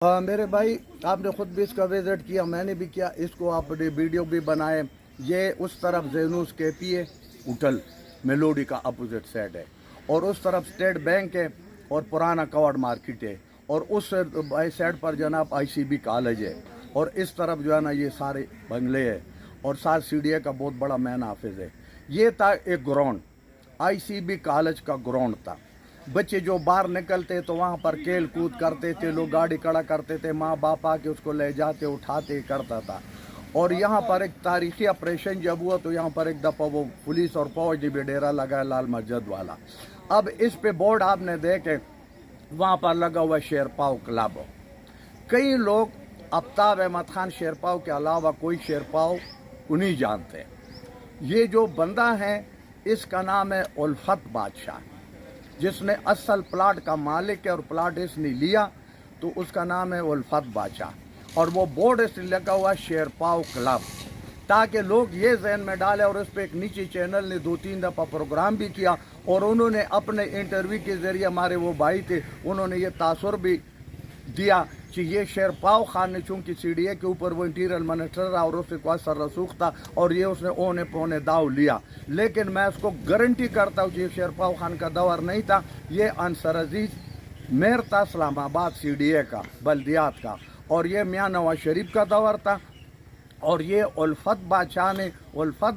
मेरे भाई, आपने खुद भी इसका विजिट किया, मैंने भी किया, इसको आपने वीडियो भी बनाए। ये उस तरफ ज़ैनूस KPA होटल मेलोडी का अपोजिट साइड है, और उस तरफ स्टेट बैंक है और पुराना कवर्ड मार्केट है, और उस साइड पर जनाब ICB कॉलेज है, और इस तरफ जो है ना ये सारे बंगले है, और साथ CDA का बहुत बड़ा मैन ऑफिस है। ये था एक ग्राउंड, ICB कॉलेज का ग्राउंड था। बच्चे जो बाहर निकलते तो वहाँ पर खेल कूद करते थे, लोग गाड़ी खड़ा करते थे, माँ बाप आके उसको ले जाते उठाते करता था। और यहाँ पर एक तारीखी ऑपरेशन जब हुआ तो यहाँ पर एक दफ़ा वो पुलिस और फौज ने भी डेरा लगाया, लाल मस्जिद वाला। अब इस पे बोर्ड आपने देखे, वहाँ पर लगा हुआ शेरपाव क्लब। कई लोग आफ्ताब अहमद खान शेरपाव के अलावा कोई शेरपाव को नहीं जानते। ये जो बंदा है इसका नाम है उल्फत बादशाह, जिसने असल प्लाट का मालिक है, और प्लाट इसने लिया तो उसका नाम है उल्फत बादशाह, और वो बोर्ड इसने लगा हुआ शेरपाव क्लब, ताकि लोग ये जहन में डाले। और उस पर एक नीचे चैनल ने 2-3 दफ़ा प्रोग्राम भी किया, और उन्होंने अपने इंटरव्यू के ज़रिए, हमारे वो भाई थे, उन्होंने ये तासुर भी दिया कि ये शेरपाव खान ने, चूँकि CDA के ऊपर वो इंटीरियर मिनिस्टर रहा और उससे कोई सर रसूख था, और ये उसने ओने पौने दाव लिया। लेकिन मैं उसको गारंटी करता हूँ कि ये शेरपाव खान का दौर नहीं था, ये अंसर अजीज मेयर था इस्लामाबाद CDA का, बल्दियात का, और ये मियाँ नवाज शरीफ का दौर था। और ये उल्फत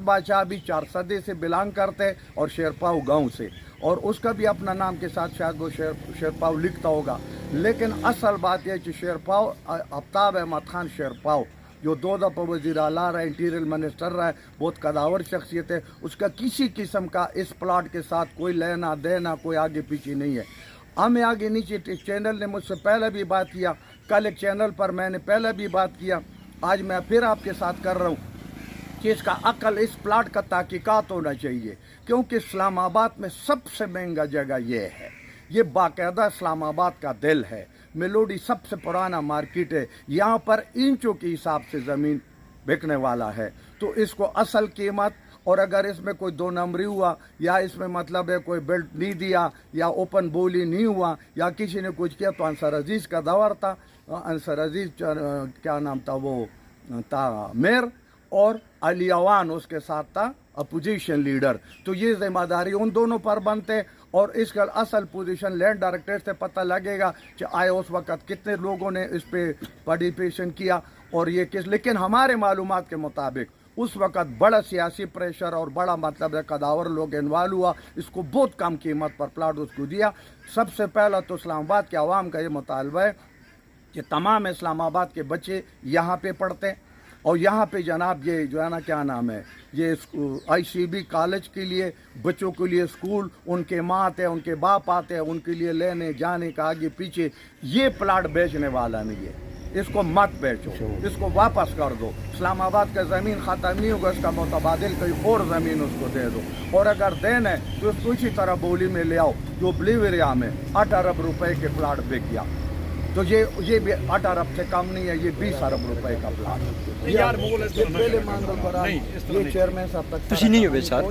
बादशाह भी 4 सदे से बिलोंग करते, और शेरपाव गांव से, और उसका भी अपना नाम के साथ शायद वो शेरपाव लिखता होगा। लेकिन असल बात यह कि शेरपाव आफ्ताब अहमद खान शेरपाव, जो 2 दफ़ा वज़ीर आला रहा, इंटीरियर मिनिस्टर रहा है, बहुत कदावर शख्सियत है, उसका किसी किस्म का इस प्लाट के साथ कोई लेना देना, कोई आगे पीछे नहीं है। हमें आगे नीचे चैनल ने मुझसे पहले भी बात किया, कल एक चैनल पर मैंने पहले भी बात किया, आज मैं फिर आपके साथ कर रहा हूँ कि इसका अकल इस प्लाट का तहकीकात होना चाहिए, क्योंकि इस्लामाबाद में सबसे महंगा जगह ये है। ये बाकायदा इस्लामाबाद का दिल है, मेलोडी सबसे पुराना मार्केट है, यहाँ पर इंचों के हिसाब से ज़मीन बिकने वाला है। तो इसको असल कीमत, और अगर इसमें कोई 2 नंबरी हुआ, या इसमें मतलब है कोई बेल्ट नहीं दिया, या ओपन बोली नहीं हुआ, या किसी ने कुछ किया, तो अंसर अजीज़ का दौर था। अंसर अजीज़ क्या नाम था, वो था मेयर, और अली अवान उसके साथ था अपोजिशन लीडर। तो ये जिम्मेदारी उन दोनों पर बनते, और इसका असल पोजीशन लैंड डायरेक्टरेट से पता लगेगा कि आए उस वक़्त कितने लोगों ने इस पे पार्टिसिपेशन किया, और ये किस। लेकिन हमारे मालूमात के मुताबिक उस वक़्त बड़ा सियासी प्रेशर और बड़ा मतलब है कदावर लोग इन्वॉल्व हुआ, इसको बहुत कम कीमत पर प्लाट उसको दिया। सबसे पहला तो इस्लामाबाद के अवाम का ये मुतालबा है कि तमाम इस्लामाबाद के बच्चे यहाँ पे पढ़ते, और यहाँ पे जनाब ये जो है ना क्या नाम है, ये ICB कॉलेज के लिए बच्चों के लिए स्कूल, उनके माँ आते हैं, उनके बाप आते हैं, उनके लिए लेने जाने का आगे पीछे। ये प्लाट बेचने वाला नहीं है, इसको मत बेचो, इसको वापस कर दो। इस्लामाबाद का ज़मीन ख़त्म नहीं होगा, इसका मुतबादिल कोई और ज़मीन उसको दे दो, और अगर देना है तो इसको इसी तरह बोली में ले आओ जो बलीवरिया में 8 अरब रुपए के प्लाट बिक गया। तो ये भी 8 अरब से कम नहीं है, ये 20 अरब रुपए का प्लाट। ये चेयरमैन साहब तक नहीं हो सर,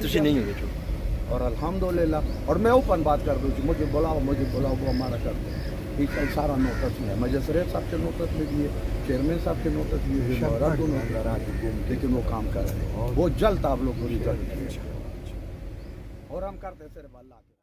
और अल्हम्दुलिल्लाह। और मैं ओपन बात कर दूँ, मुझे बुलाओ वो हमारा करते हैं। एक सारा नोटिस है, मजिस्ट्रेट साहब के नोटिस में दिए, चेयरमैन साहब के नोटिस दिए, लेकिन वो काम कर रहे हैं। वो जल्द आप लोग पूरी कर, और हम करते सिर्फ अल्लाह के।